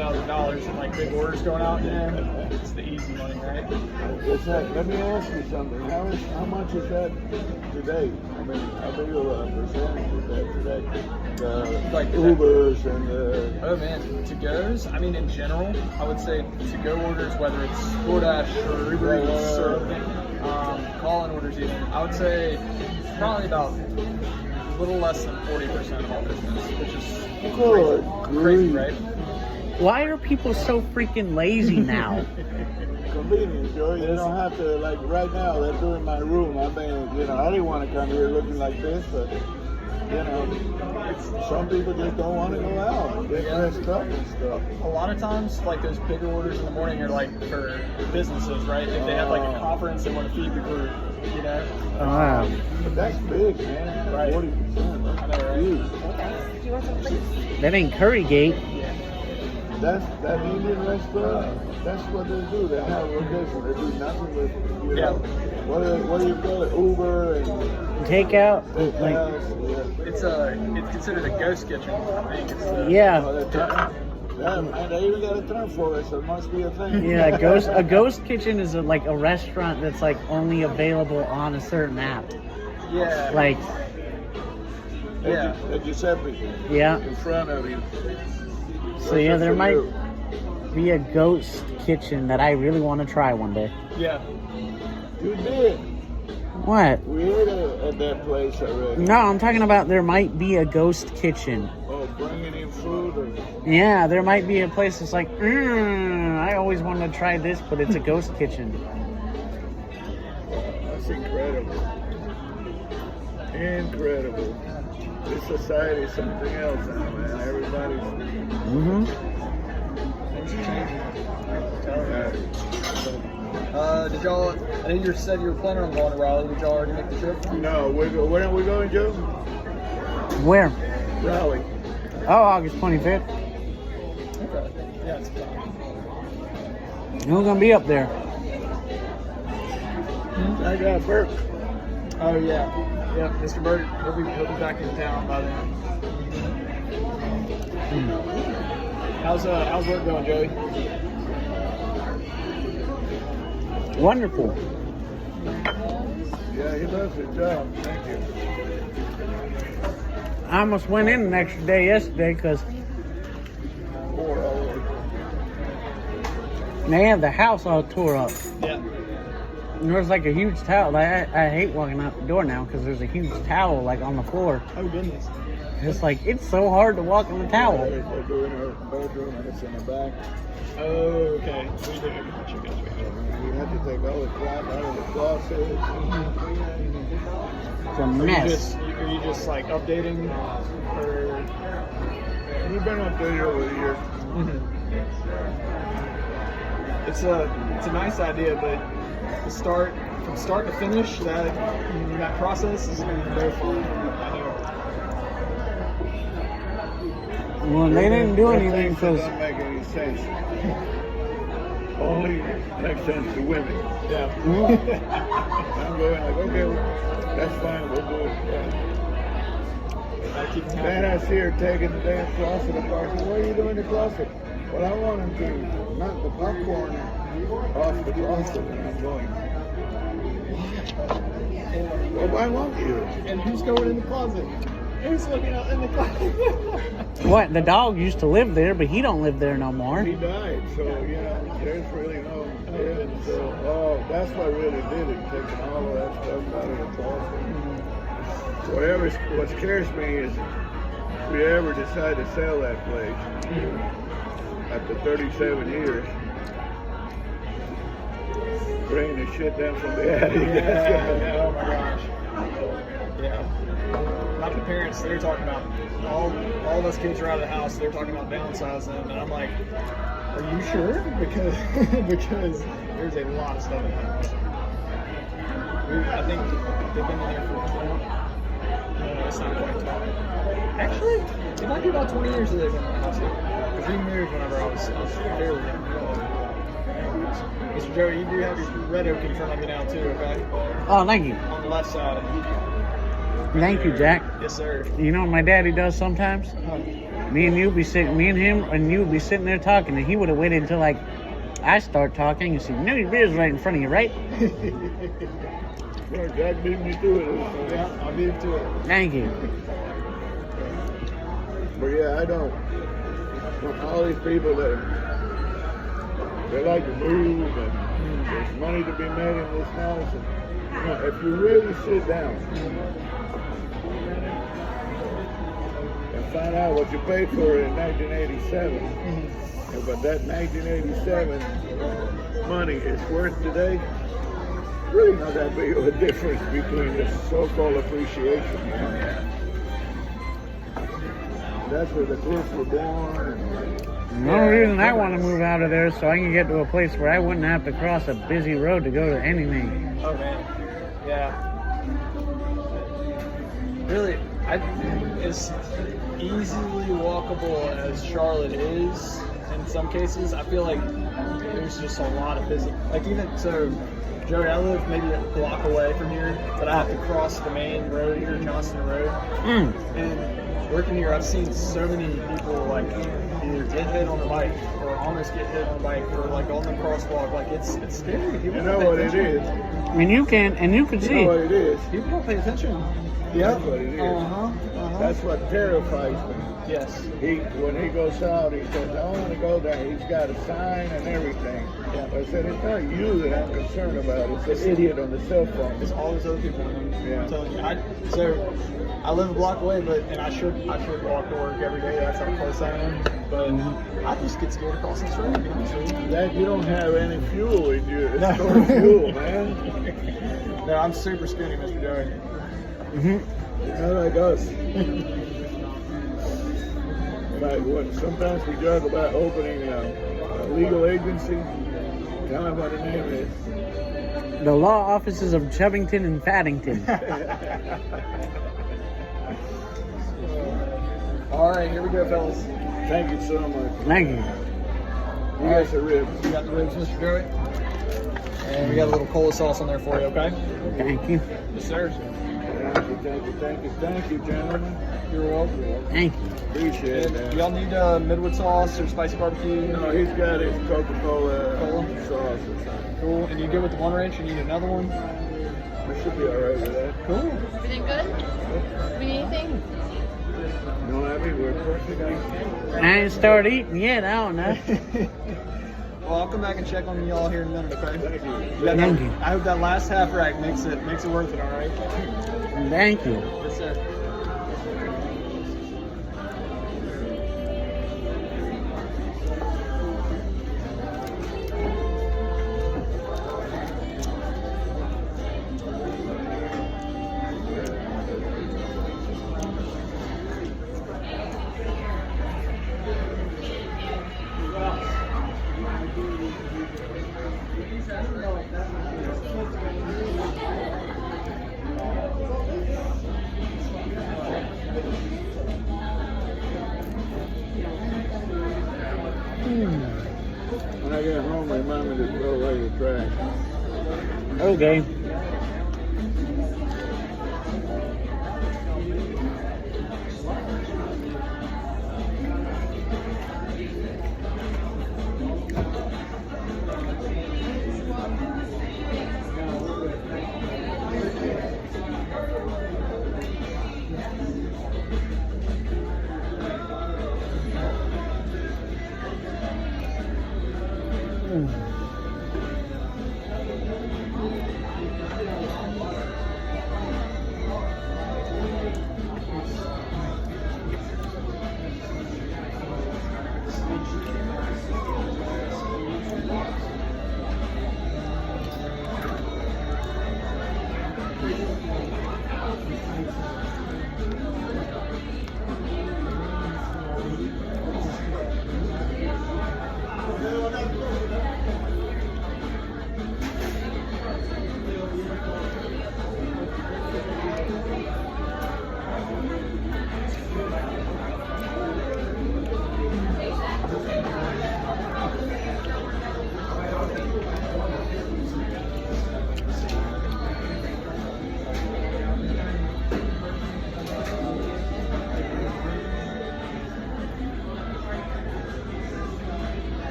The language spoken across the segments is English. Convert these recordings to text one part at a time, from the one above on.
$10,000 in like big orders going out, and it's the easy money, right? Let me ask you something. How much is that today? I mean, how big of a percentage is that today? Like Ubers and the... Oh man, to-goes, I mean in general, I would say to-go orders, whether it's DoorDash or Uber Eats or call-in orders even, I would say probably about a little less than 40% of all business, which is crazy, right? Why are people so freaking lazy now? Convenience, Joe. You don't have to, like right now, they're doing my room. I mean, I didn't want to come here looking like this, but some people just don't want to go out and get dressed up and stuff. A lot of times, like those bigger orders in the morning are like for businesses, right? If they have like a conference they want to feed the group, Wow. But that's big, man. Right. 40%. That's huge. Okay. Do you want some please? That ain't Currygate. That Indian restaurant, that's what they do. They have location. They do nothing but, what do you call it? Uber and Takeout. It's considered a ghost kitchen. I think it's they even got a term for it, so it must be a thing. Yeah, a ghost kitchen is like a restaurant that's like only available on a certain app. Yeah. Like. That Giuseppe. Yeah. In front of you. So yeah, there might be a ghost kitchen that I really want to try one day. Yeah. You did. What? We ate at that place already. No, I'm talking about there might be a ghost kitchen. Oh, bringing in food? Or... Yeah, there might be a place that's like, I always wanted to try this, but it's a ghost kitchen. That's incredible. Incredible. This society is something else now, man. Everybody's... Things are changing. Did y'all, I know you said you were planning on going to Raleigh. Did y'all already make the trip? No, when are we going, Joe? Where? Raleigh. Oh, August 25th. Okay. Yeah, it's fine. Who's gonna be up there? I got Burke. Oh, yeah. Yeah, Mr. Bird, he'll be back in town by then. How's work going, Joey? Wonderful. Yeah, he does his job. Thank you. I almost went in an extra day yesterday because they had the house all tore up. Yeah. And there was like a huge towel. I hate walking out the door now because there's a huge towel like on the floor. Oh, goodness. It's like, it's so hard to walk in the towel. They're doing her bedroom and it's in the back. Oh, okay. We had to take all the crap out of the closet. It's a mess. Are you just like updating, or We've been updated over the years. It's a nice idea, but from start to finish, that process is going to be very fun. I know. Well, they didn't do anything because Doesn't make any sense. Only makes sense to women. Yeah. I'm going like, okay, that's fine, we'll do it. Then I see her taking the damn closet apart. I said, what are you doing in the closet? Well, I want him to knock the popcorn off the closet, and I'm going. Well, why won't you? And who's going in the closet? Who's looking out in the closet? what? The dog used to live there, but he don't live there no more. He died, so, there's really no... that's what really did it, taking all of that stuff out of the closet. What scares me is if we ever decide to sell that place after 37 years, bring the shit down from the attic. Yeah, oh my gosh. Yeah. Not the parents, they're talking about all of us kids are out of the house, they're talking about downsizing, and I'm like, are you sure? Because there's a lot of stuff in the house. I think they've been in there for 20. No, it's not quite 20. Actually, it might be about 20 years that they've been in the house here. Because we moved whenever I was fairly young. Mr. Joey, you do have your red oak in front of you now too, okay? Oh, thank you. On the left side. Thank you, Jack. Yes, sir. You know what my daddy does sometimes? me and him and you would be sitting there talking, and he would have waited until like I start talking and said, "You know your beer's right in front of you, right?" Well, Jack beat me to it. Yeah, I'll beat him to it. Thank you. But yeah, I don't. All these people that they like to move and there's money to be made in this house. And, you know, if you really sit down and find out what you paid for it in 1987, but that 1987 money is worth today, really not that big of a difference between the so-called appreciation. You know? That's where the cliffs were born. The only reason I want to move out of there is so I can get to a place where I wouldn't have to cross a busy road to go to anything. Oh man, yeah. Really, as easily walkable as Charlotte is, in some cases, I feel like there's just a lot of physical. Like even so, Joey, I live maybe a block away from here, but I have to cross the main road here, Johnston Road. And working here, I've seen so many people like either get hit on the bike or almost get hit on the bike or like on the crosswalk. Like it's scary. People You know what it is? And you can You see. know what it is? People don't pay attention. That's what it is. That's what terrifies me. Yes. When he goes out, he says, "I want to go there." He's got a sign and everything. Yeah. I said, "It's not you that I'm concerned about. It's the idiot on the cell phone." It's all those other people. Yeah. I'm telling you. I live a block away, and I should walk to work every day. That's how close I am. But I just get scared to cross this road. To be honest with you. That you don't have any fuel in you. It's No. stored fuel, man. No, I'm super skinny, Mr. Joey. You're not like us. Like sometimes we joke about opening a legal agency. Tell them what the name is. The law offices of Chubbington and Faddington. All right, here we go, fellas. Thank you so much. Thank you. You guys are ribs. We got the ribs, Mr. Joey. And we got a little cola sauce on there for you, okay? Thank you. Yes, sir. Thank you, gentlemen. You're welcome. Thank you. Appreciate And that. y'all need Midwood sauce or spicy barbecue? No, he's got his Coca-Cola Cola? sauce or something. Cool. And you good with the one ranch? You need another one? We should be all right with that. Cool. Everything good? We need anything? No, I mean, we're perfect. I ain't started eating yet. I don't know. Well, I'll come back and check on y'all here in a minute, okay? Thank you. Thank you. I hope that last half rack makes it worth it, all right? Thank you. Yes, sir. When I get home, remind me to throw away your trash. Okay.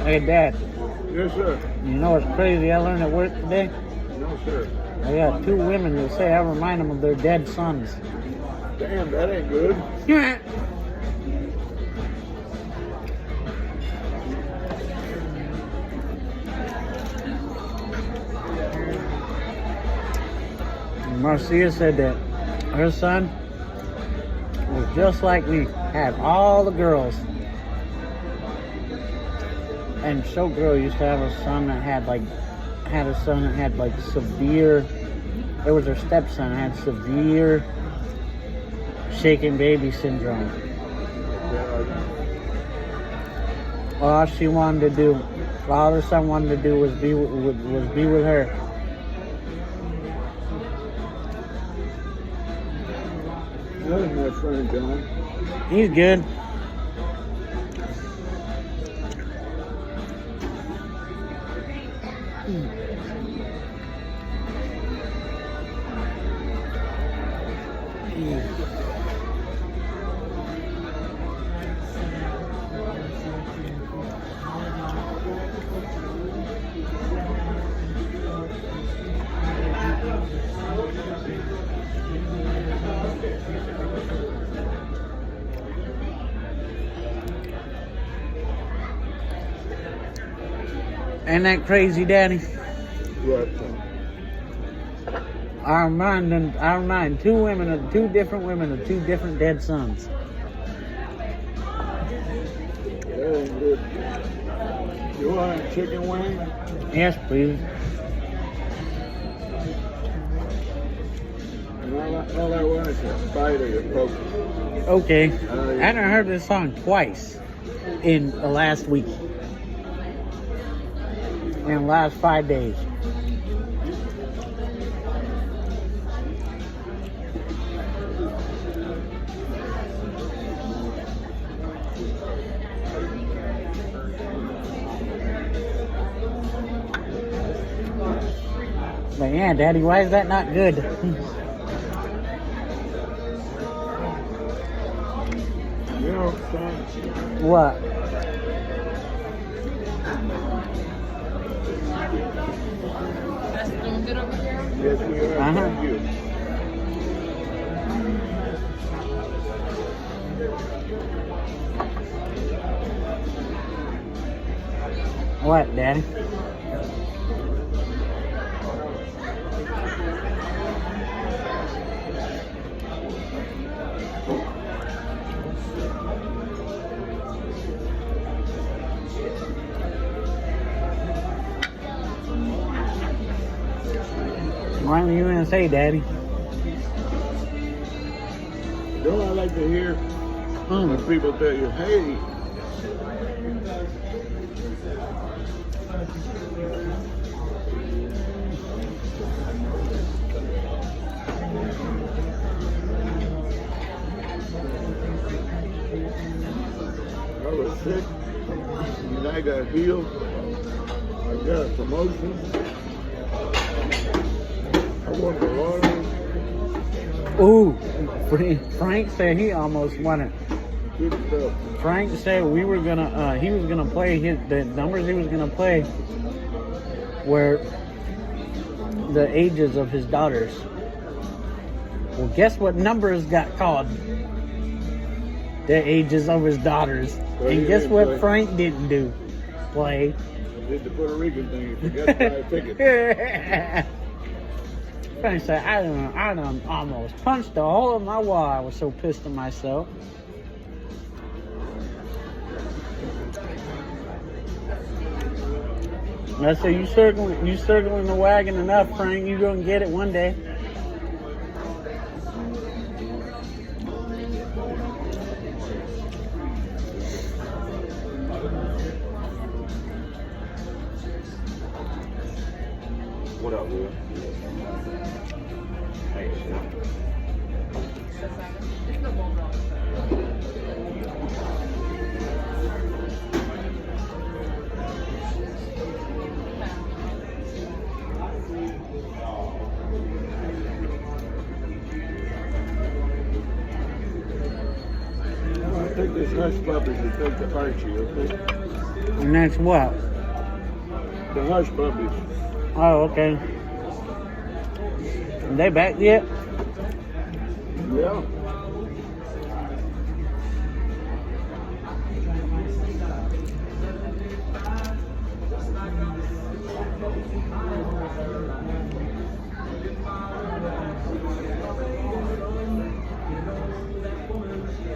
Hey, Dad, Yes, sir. you know what's crazy I learned at work today? No, sir. I got 2 women that say I remind them of their dead sons. Damn, that ain't good. Yeah. Marcia said that her son was just like me, had all the girls. And Showgirl used to have a son that had severe, it was her stepson, had severe shaken baby syndrome. All she wanted to do, all her son wanted to do was be with her. How's my friend John? He's good. Ain't that crazy, Daddy? What? I remind 2 different women of 2 different dead sons. That ain't good. You want a chicken wing? Yes, please. And all I want is a bite of your poker. Okay. Yeah. I done heard this song twice in the last week. In the last 5 days. But yeah, Daddy, why is that not good? You know, son, What? That's doing good over here. yes, we are. Uh-huh. Thank you. What, Daddy? What were you gonna say, Daddy? Don't I like to hear when people tell you, hey, I was sick and I got healed. I got a promotion. I won the lottery. Ooh, Frank said he almost won it. Good stuff. Frank said he was gonna play the numbers he was gonna play were the ages of his daughters. Well, guess what numbers got called? The ages of his daughters. Well, And he guess didn't what play. Frank didn't do? Play. Did the Puerto Rican thing. You forgot to buy a ticket. Frank said, I done almost punched a hole in my wall. I was so pissed at myself. I said, you circling the wagon enough, Frank. You gonna get it one day. What up, Will? Hey, It's the bulldog. Take this hush puppies and take to Archie, okay? And that's what? The hush puppies. Oh, okay. Are they back yet? Yeah.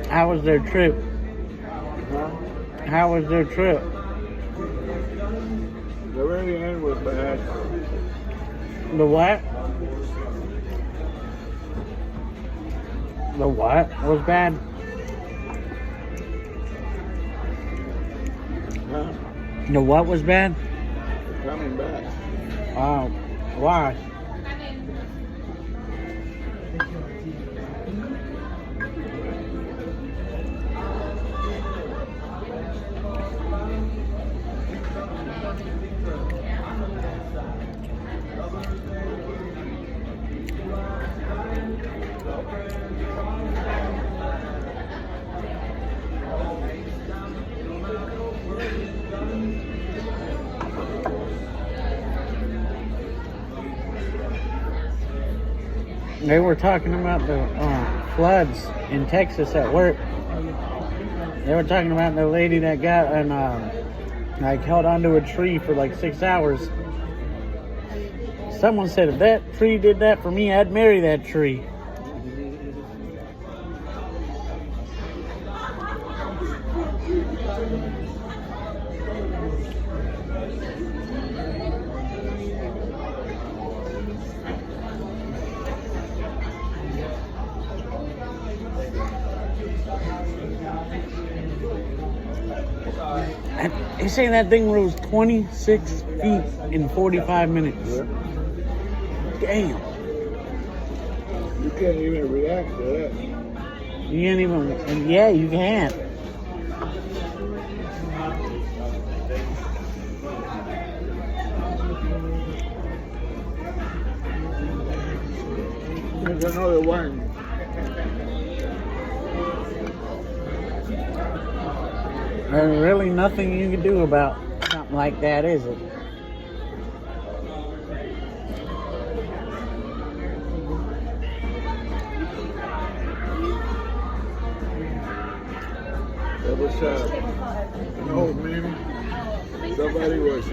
How was their trip? Huh? How was their trip? The very end was bad. The what? The what was bad? Huh? The what was bad? Coming back. Oh, why? They were talking about the floods in Texas at work. They were talking about the lady that got and like held onto a tree for like 6 hours. Someone said if that tree did that for me, I'd marry that tree. They say that thing rose 26 feet in 45 minutes. Yeah. Damn. You can't even react to that. You can't even, and yeah, you can't. There's another one. There's really nothing you can do about something like that, is it? There was an old man. Somebody was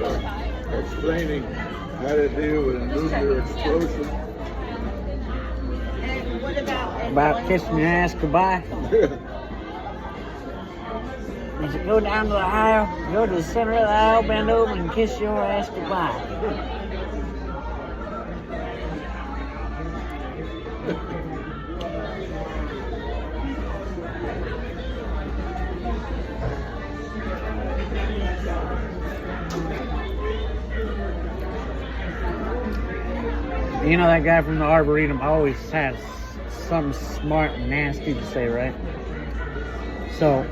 explaining how to deal with a nuclear explosion. About kissing your ass goodbye. He said, go down to the aisle, go to the center of the aisle, bend over and kiss your ass goodbye. You know that guy from the Arboretum always has something smart and nasty to say, right? So,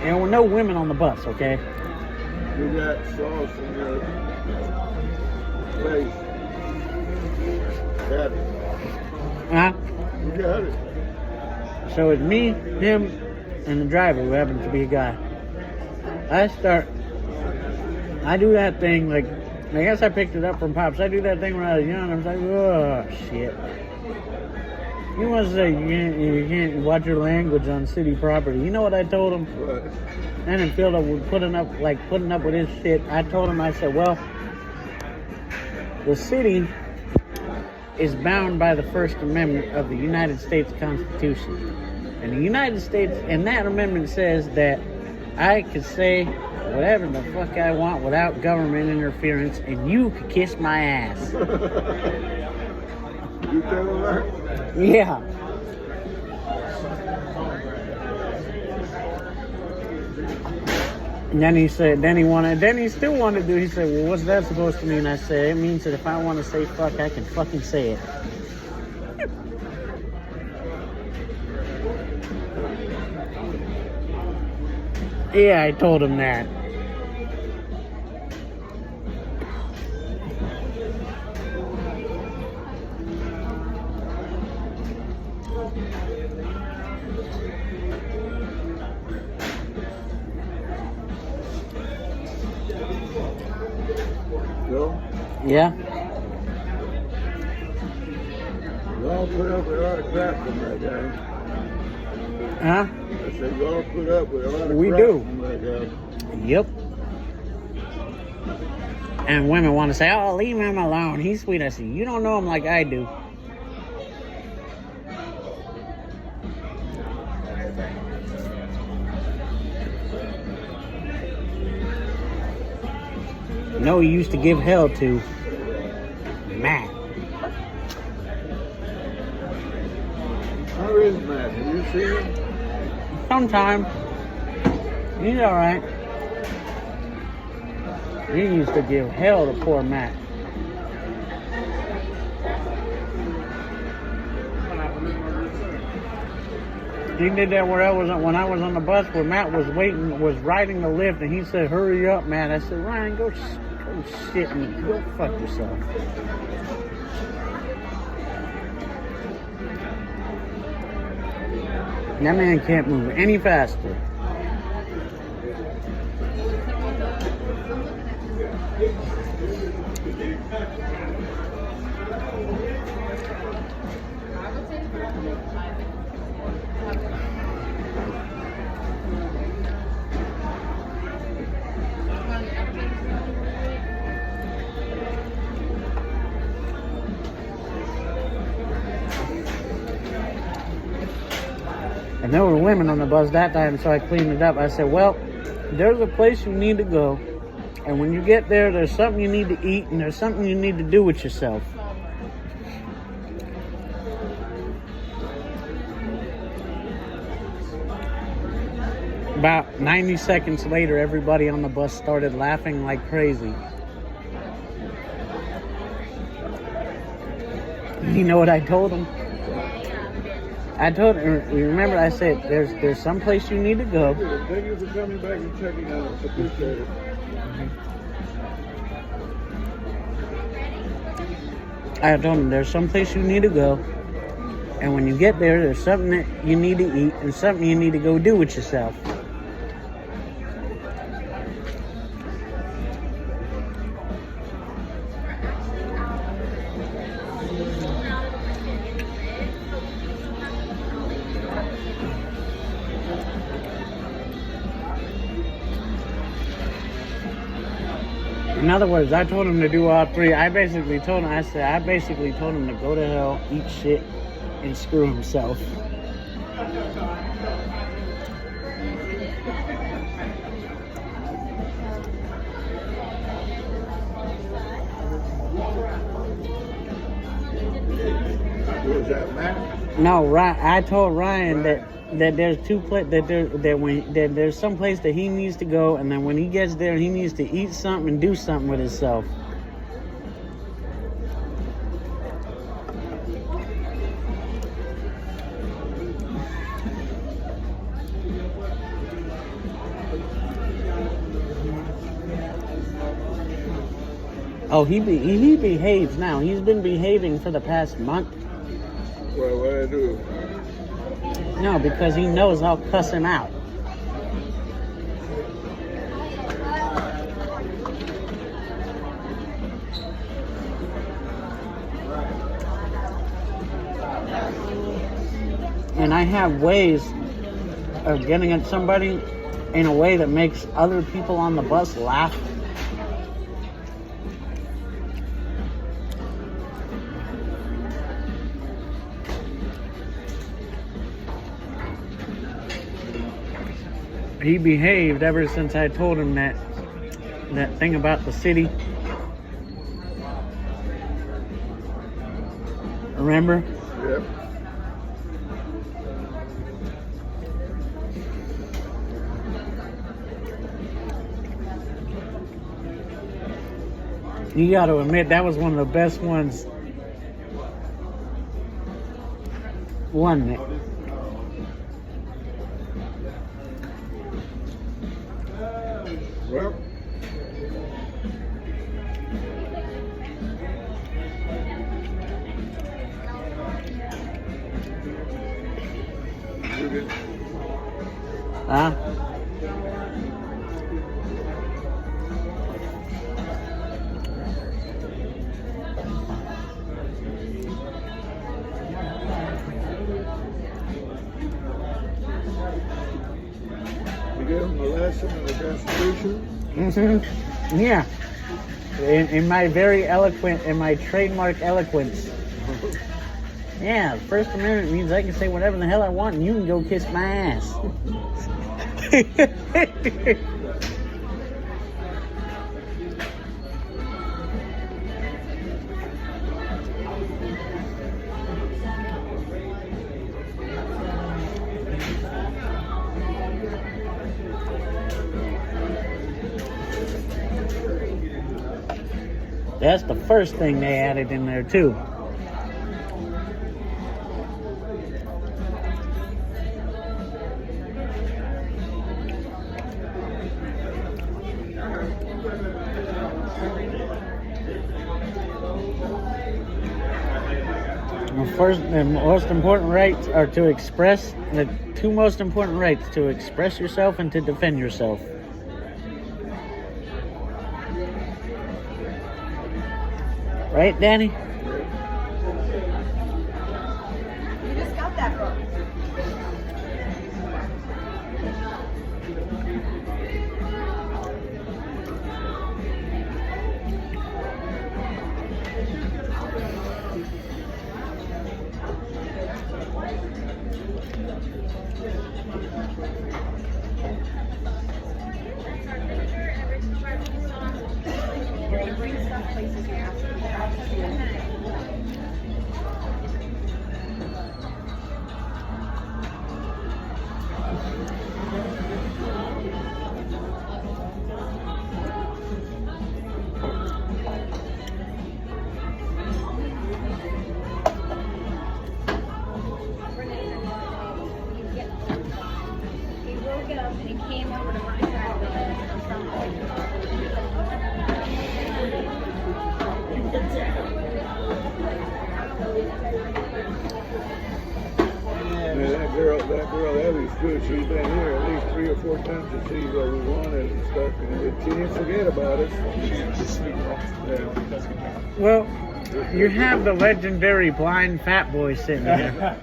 there were no women on the bus, okay? You got sauce in your place. Got it. Huh? You got it. So it's me, him, and the driver, who happens to be a guy. I do that thing, like, I guess I picked it up from Pops. I do that thing when I was young. I was like, oh, shit. You must say you can't watch your language on city property. You know what I told him? What? And in Phil was putting up with his shit. I told him, I said, well, the city is bound by the First Amendment of the United States Constitution. And the United States, and that amendment says that I could say whatever the fuck I want without government interference, and you could kiss my ass. You tell him that? Yeah. And then he said, then he still wanted to do, he said, well, what's that supposed to mean? I said, it means that if I want to say fuck, I can fucking say it. Yeah, I told him that. Joe. Yeah. Y'all put up with a lot of crap from that guy. Huh? I said, y'all put up with a lot of We crap do. from that guy. Yep. And women want to say, "Oh, leave him alone. He's sweet." I say, "You don't know him like I do." No, he used to give hell to Matt. How is Matt? Have you seen him? Sometime. He's alright. He used to give hell to poor Matt. He did that when I was on the bus where Matt was riding the lift, and he said, "Hurry up, Matt." I said, "Ryan, go shit and go fuck yourself." That man can't move any faster. And there were women on the bus that time, so I cleaned it up. I said, "Well, there's a place you need to go, and when you get there, there's something you need to eat, and there's something you need to do with yourself." About 90 seconds later, everybody on the bus started laughing like crazy. You know what I told them? I told her, you remember I said, there's some place you need to go. Thank you for coming back and checking on us. Appreciate it. I told him there's some place you need to go, and when you get there, there's something that you need to eat and something you need to go do with yourself. In other words, I told him to do all three. I basically told him to go to hell, eat shit, and screw himself. Was that Matt? No, I told Ryan that there's there's some place that he needs to go, and then when he gets there, he needs to eat something and do something with himself. Oh, he behaves now. He's been behaving for the past month. Well, what I do? No, because he knows I'll cuss him out. And I have ways of getting at somebody in a way that makes other people on the bus laugh. He behaved ever since I told him that thing about the city. Remember? Yep. You got to admit that was one of the best ones. Wasn't it? Well, you get Huh? lesson in the Constitution? Mm-hmm. Yeah. In my very eloquent, in my trademark eloquence. Yeah, the First Amendment means I can say whatever the hell I want and you can go kiss my ass. That's the first thing they added in there too. The most important rights are to express, the two most important rights, to express yourself and to defend yourself. Right, Danny? You just got that book. That girl Evie's good. She's been here at least 3 or 4 times to see what we wanted and stuff. And she didn't forget about us. She's a sweet girl. Yeah. Does a good job. Well, you have the legendary blind fat boy sitting here.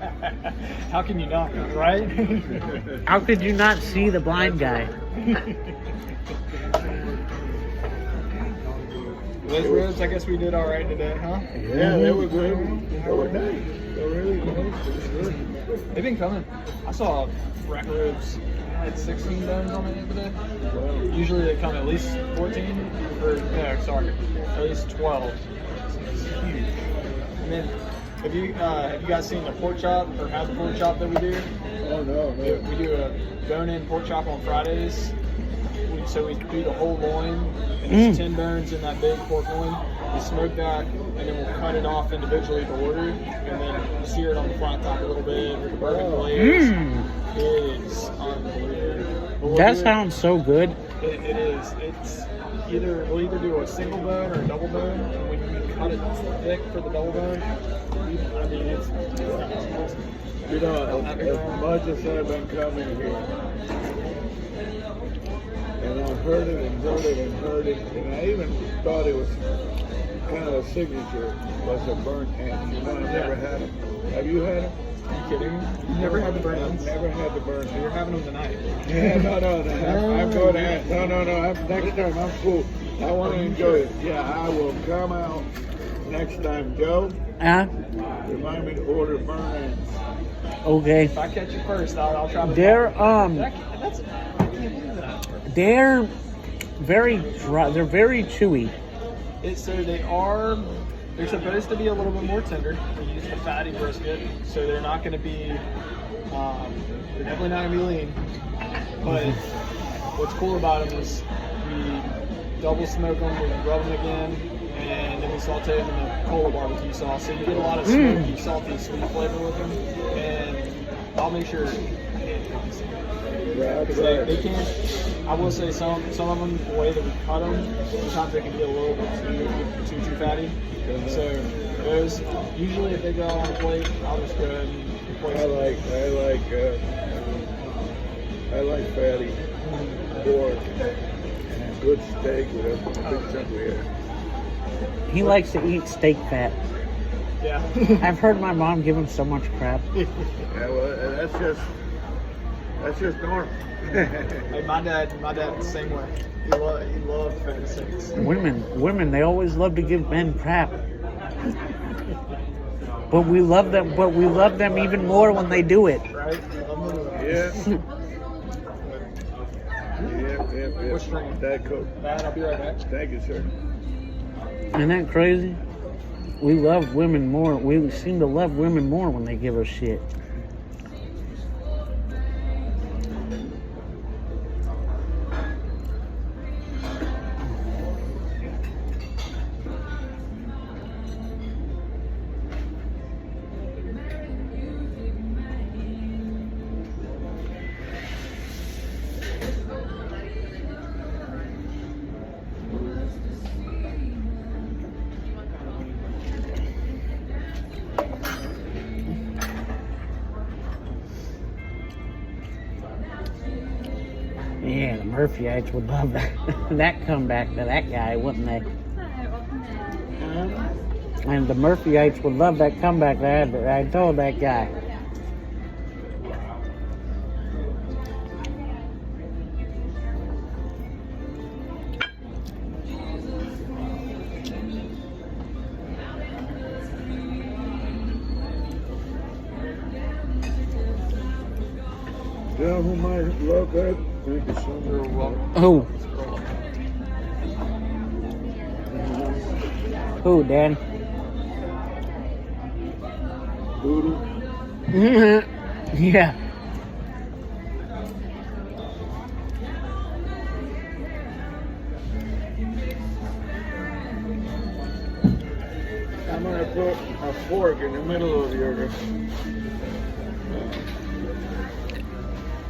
How can you not, right? How could you not see the blind guy? Those ribs, I guess we did all right today, huh? Yeah, they were good. They were nice. They were really nice. It was good. They've been coming. I saw rack of ribs. I had 16 bones on it today. Wow. Usually they come at least 14, or no, sorry, at least 12. It's huge. And then, have you guys seen the pork chop or had the pork chop that we do? Oh, no, no. We do a bone-in pork chop on Fridays. So we do the whole loin, and it's 10 bones in that big pork loin. We smoke that, and then we'll cut it off individually to order, and then sear it on the flat top a little bit with the bourbon glaze. It is unbelievable. That sounds so good. It is. It's we'll either do a single bone or a double bone, and when you cut it thick for the double bone, I mean it's awesome. You know, as much as I've been coming here, and I've heard it and heard it and heard it, and I even thought it was kind of a signature, was a burnt ends. You know, I've never had them. Have you had them? Are you kidding? You never had the burnt ends? I've never had the burnt So you're ends. having them tonight. Yeah, no. I'm going to have, no. Next time, I'm cool. I want to enjoy it. Yeah, I will come out next time. Joe, remind me to order burnt ends. Okay. If I catch you first, I'll try to. They're That's, I can't believe that. they're very dry. They're very chewy. They're supposed to be a little bit more tender. We use the fatty brisket, so they're not going to be. They're definitely not going to be lean. But what's cool about them is we double smoke them, we rub them again, and then we saute them in a cola barbecue sauce. So you get a lot of smoky, salty, sweet flavor with them. And I'll make sure. Yeah, Because they can't. I will say some of them, the way that we cut them, sometimes they can be a little bit too fatty. So those usually if they go on a plate, I'll just go ahead and place it. I like fatty pork and good steak with a big chunk of it. He likes to eat steak fat. Yeah. I've heard my mom give him so much crap. Yeah, well, that's just That's just normal. Like my dad the same way. He loved 56. Women, they always love to give men crap. But we love them even more when they do it. Right? Yeah. What's your name? That cool. Matt, I'll be right back. Thank you, sir. Isn't that crazy? We love women more. We seem to love women more when they give us shit. Yeah, the Murphyites would love that comeback to that guy, wouldn't they? And the Murphyites would love that comeback that I told that guy. Tell who might love that. Thank you so much. Who? Who, Dan? Doodle. Yeah. I'm gonna put a fork in the middle of your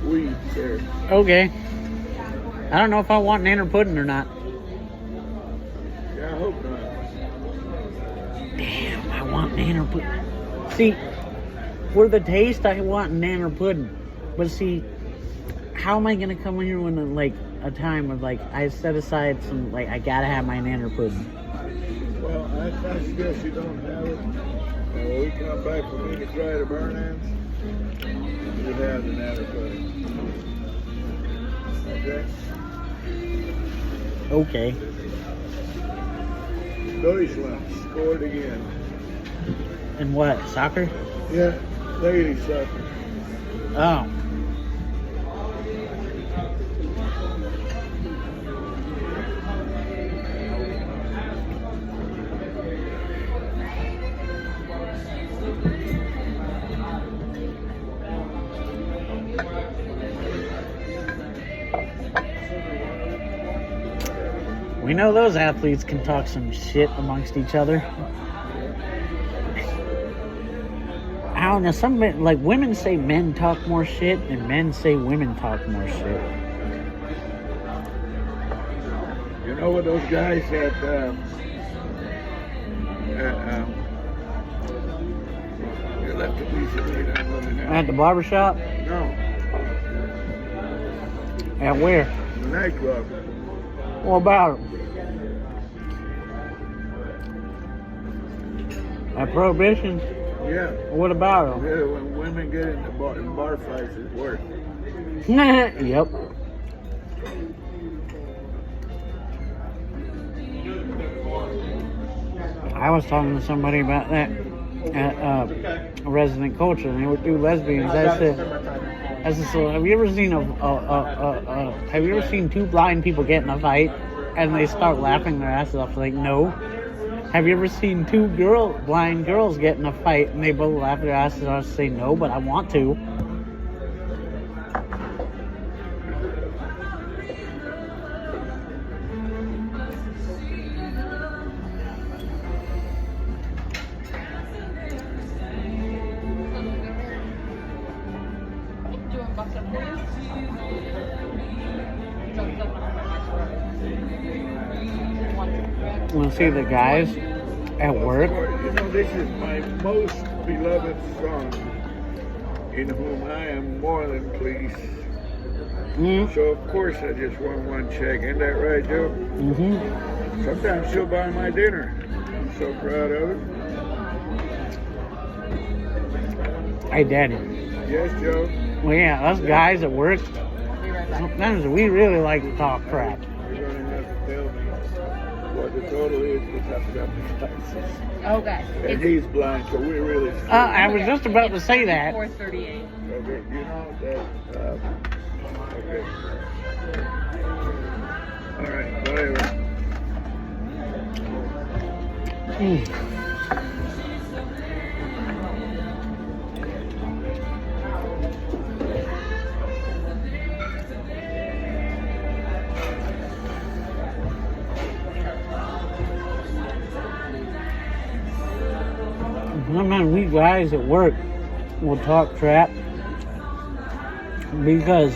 weed there. Okay. I don't know if I want nanner pudding or not. Yeah, I hope not. Damn, I want nanner pudding. See, for the taste, I want nanner pudding. But see, how am I gonna come here when like a time of like I set aside some like I gotta have my nanner pudding? Well, I suggest you don't have it. And when we come back for me to try the burn ends, you have the natter pudding. Okay? Okay. Deutschland scored again. And what? Soccer? Yeah, lady soccer. Oh. We know those athletes can talk some shit amongst each other. I don't know, some men, like women say men talk more shit and men say women talk more shit. You know what those guys at you left a piece of meat on one now. At the barbershop? No, At where? the nightclub. What about them? At Prohibition? Yeah. What about them? Yeah, when women get in bar fights, it's worse. Yep. I was talking to somebody about that at Resident Culture, and they would do lesbians. I said, so have you ever seen have you ever seen two blind people get in a fight and they start laughing their asses off? Like, no. Have you ever seen two blind girls get in a fight and they both laugh their asses off? Say no, but I want to. Want to see the guys at work? You know, this is my most beloved song, in whom I am more than pleased. Mm-hmm. So of course I just won one check. Ain't that right, Joe? Mm-hmm. Sometimes she'll buy my dinner. I'm so proud of it. Hey, Daddy. Yes, Joe. Well, yeah, us guys at work, I'll be right back. sometimes we really like to talk crap. You're gonna have to tell me what the total is because I've got the taxes. Okay. And he's blind, so we're really screwed. I was just about to say that. 438. Okay, you know that, okay. All right, whatever. Sometimes we guys at work will talk crap because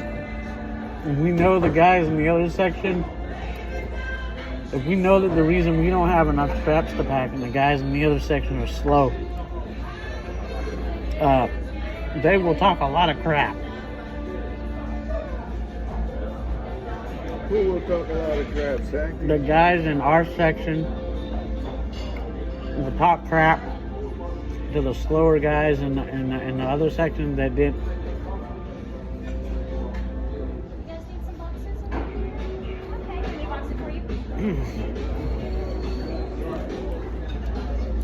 if we know the guys in the other section, if we know that the reason we don't have enough straps to pack and the guys in the other section are slow, they will talk a lot of crap. Who will talk a lot of crap, Sankey? The guys in our section will talk crap to the slower guys in the other section that did. You guys need some boxes? Okay, can we box it for you?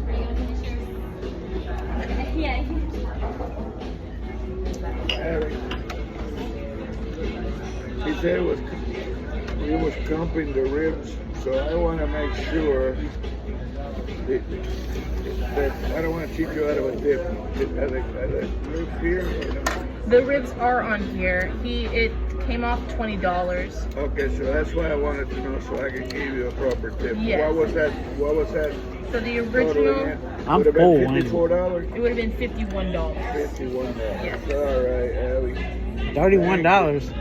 Are you gonna finish yours? Yeah. Harry. He said he was comping the ribs, so I want to make sure that I don't want to cheat you out of a tip. Are the ribs here? Or no? The ribs are on here. It came off $20. Okay, so that's why I wanted to know so I can give you a proper tip. Yes. What was that? So the total original, again? I'm Would have full, been ain't it? $54? it would have been $51. $51. Yes. All right, Abby. $31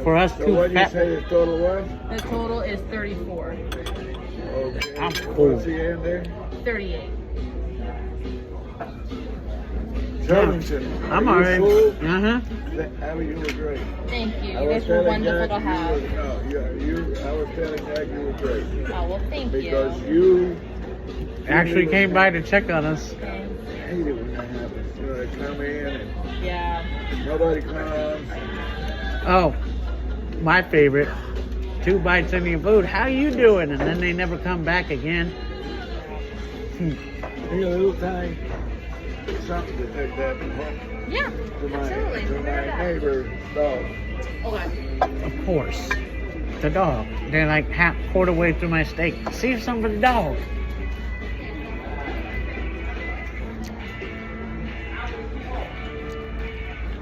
for us So two what did you fat. say the total was? The total is 34. Okay. I'm full. What's the end there? 38. Charlington. I'm are you alright. full? Uh-huh. Abby, you were great. Thank you. I You was guys were telling wonderful Jack to have. I was telling Jack you were great. Oh, well, thank Because you. you Actually came by to check on us. hate it when that happens. You know, they come in and Yeah. nobody comes. Oh, my favorite. 2 bites into your food. How you doing? And then they never come back again. Need a little tiny something to take that home Yeah, to absolutely. to my neighbor's dog. Okay. Of course. The dog. They're like half quarter way through my steak. Save some for the dog.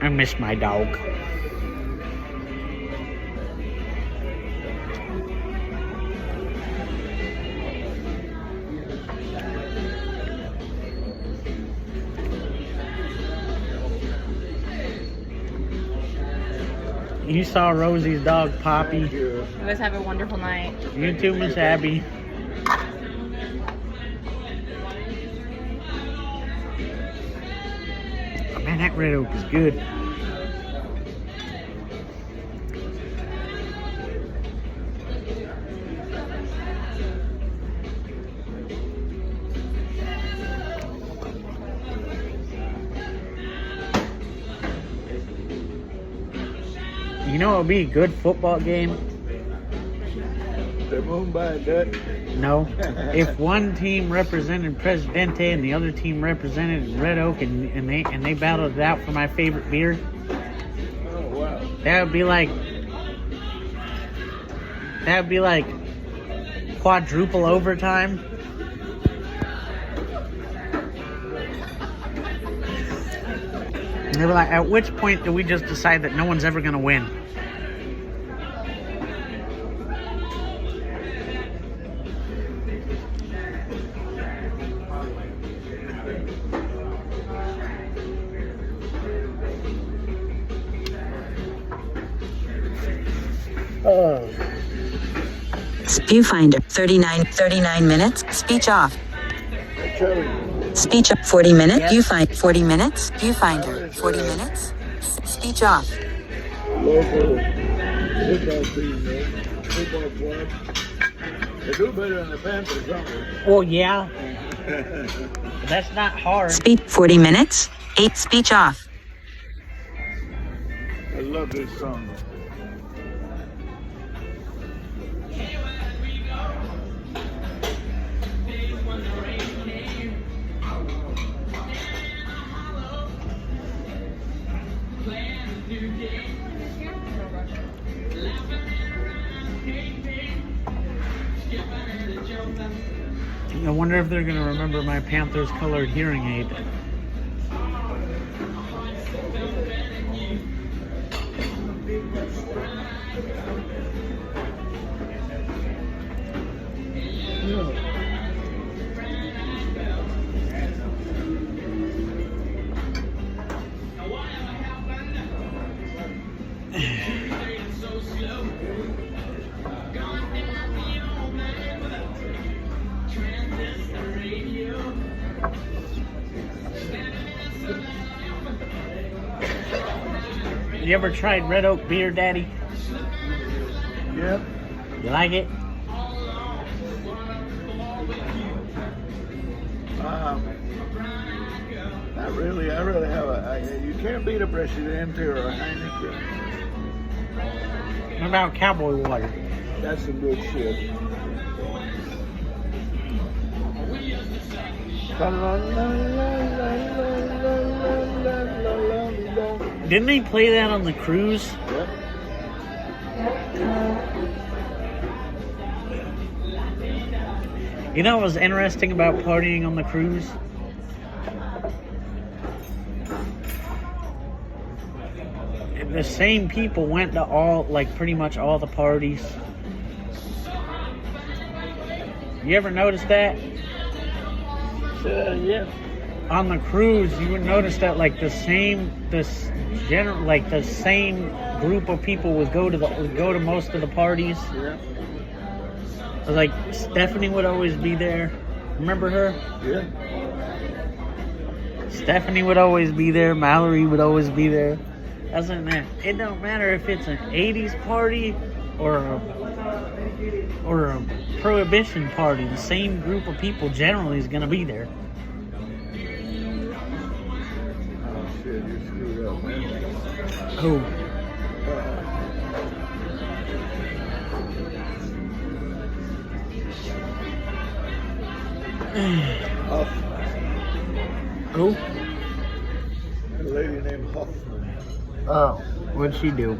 I miss my dog. You saw Rosie's dog, Poppy. Thank you. You guys have a wonderful night. You too, Miss Abby. Oh, man, that red oak is good. You know what would be a good football game? The Mumbai Dutch. No. If one team represented Presidente and the other team represented Red Oak and they battled it out for my favorite beer, Oh, wow. that would be like quadruple overtime. And they were like, at which point do we just decide that no one's ever gonna win? Viewfinder, 39 minutes, speech off. I tell you. Speech off, 40 minutes, Yes. viewfinder, 40 minutes, viewfinder, 40 minutes, speech off. Local football team, though. Football club. They do better than the Panthers, don't they? Well, yeah, that's not hard. Speech, 40 minutes, 8, speech off. I love this song. I wonder if they're gonna remember my Panthers colored hearing aid. You ever tried Red Oak beer, Daddy? Yep. You like it? Not really. I really have you can't beat a Presidente or a Heineken. What about cowboy water? That's some good shit. Didn't they play that on the cruise? Yep. You know what was interesting about partying on the cruise? The same people went to all, like pretty much all the parties. You ever notice that? Yeah. On the cruise, you would notice that like the same group of people would go to most of the parties. Yeah. Like Stephanie would always be there. Remember her? Yeah. Stephanie would always be there. Mallory would always be there. Doesn't matter. It don't matter if it's an 80s party or a prohibition party. The same group of people generally is gonna be there. Oh shit, you screwed up, man. Who? Who? A lady named Hoffman. Oh, what'd she do?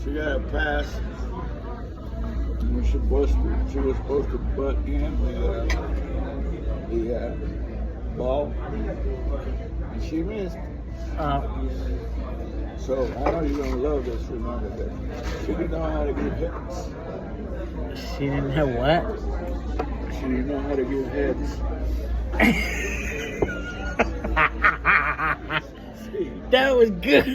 She got a pass. She was supposed to butt in the ball, and she missed. So I know you're gonna love this reminder that she didn't know how to give heads. She didn't have what? She didn't know how to give heads. That was good.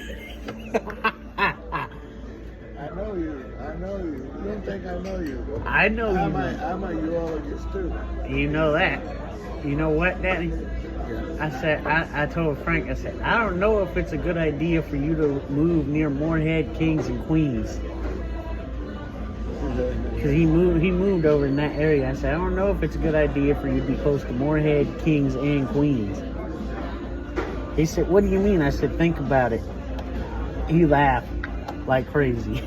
I know you. You don't think I know you. But I know you. I'm a urologist too. You know that. You know what, Daddy? I told Frank, I said, I don't know if it's a good idea for you to move near Moorhead, Kings, and Queens. Because he moved over in that area. I said, I don't know if it's a good idea for you to be close to Moorhead, Kings, and Queens. He said, what do you mean? I said, think about it. He laughed like crazy.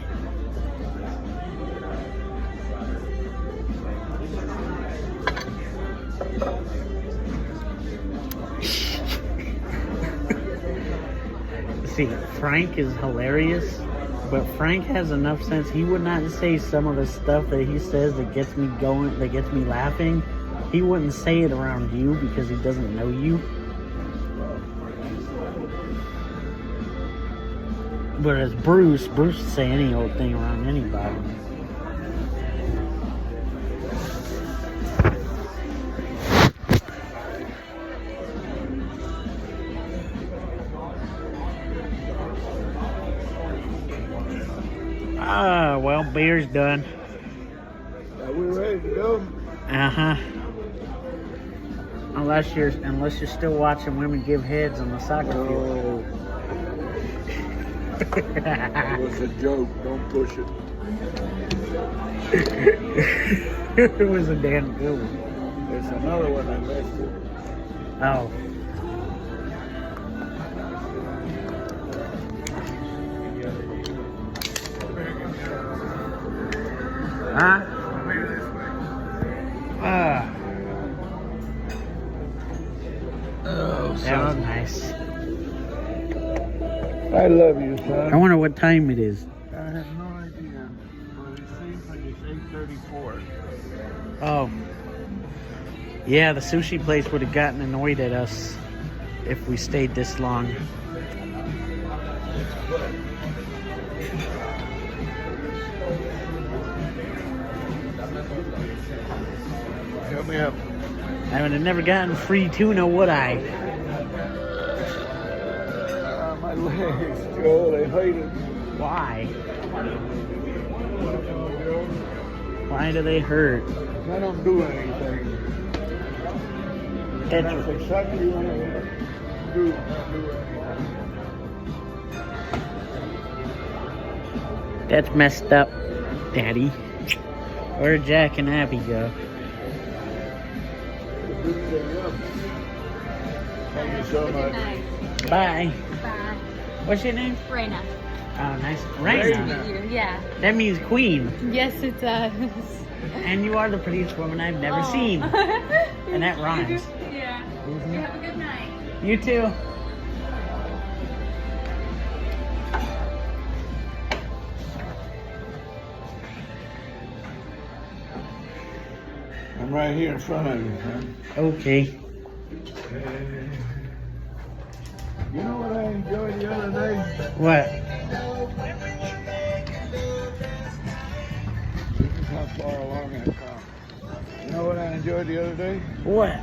See, Frank is hilarious, but Frank has enough sense. He would not say some of the stuff that he says that gets me going, that gets me laughing. He wouldn't say it around you because he doesn't know you. But as Bruce would say any old thing around anybody. Well, beer's done. Are we ready to go? Uh-huh. Unless you're still watching women give heads on the soccer field. It was a joke. Don't push it. It was a damn good one. There's another one I missed it. Oh. Huh? Maybe this way. Oh, That was son. nice. I love you, son. I wonder what time it is. I have no idea, but it seems like it's 8:34. Oh. Yeah, the sushi place would have gotten annoyed at us if we stayed this long. Help me up. I would have never gotten free tuna, would I? My legs, Joe, they hate it. Why? Why do they hurt? I don't do anything. That's, That's exactly what I do. Not do anything. that's messed up, Daddy. Where'd Jack and Abby go? Thank you so Good much. night. Bye. Bye. What's your name? Raina. Oh, nice. Raina. Raina. Yeah. That means queen. Yes, it does. And you are the prettiest woman I've never Oh. seen. And that rhymes. Yeah. You have a good night. You too. I'm right here in front of you, man. Okay. You know what I enjoyed the other day? What? This is how far along I've come. You know what I enjoyed the other day? What?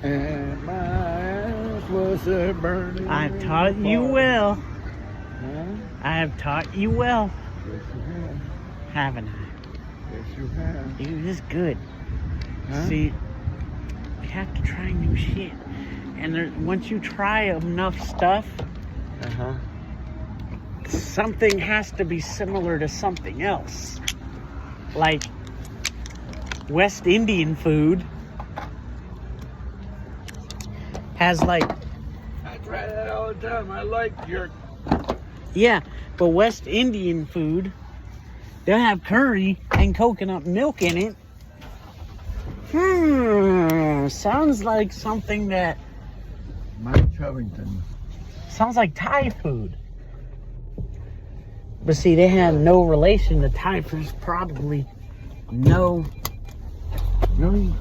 And my ass was a burning. I've taught you fire. well. Huh? I have taught you well, Yes, you have. haven't I? Yes, you have. It is good. Huh? See, we have to try new shit. And there, once you try enough stuff, Uh-huh. something has to be similar to something else. Like West Indian food has like, I try that all the time. I like jerk. yeah, but West Indian food, they'll have curry and coconut milk in it. Sounds like something that Mike Covington. sounds like Thai food. But see, they have no relation to Thai food. Probably no No.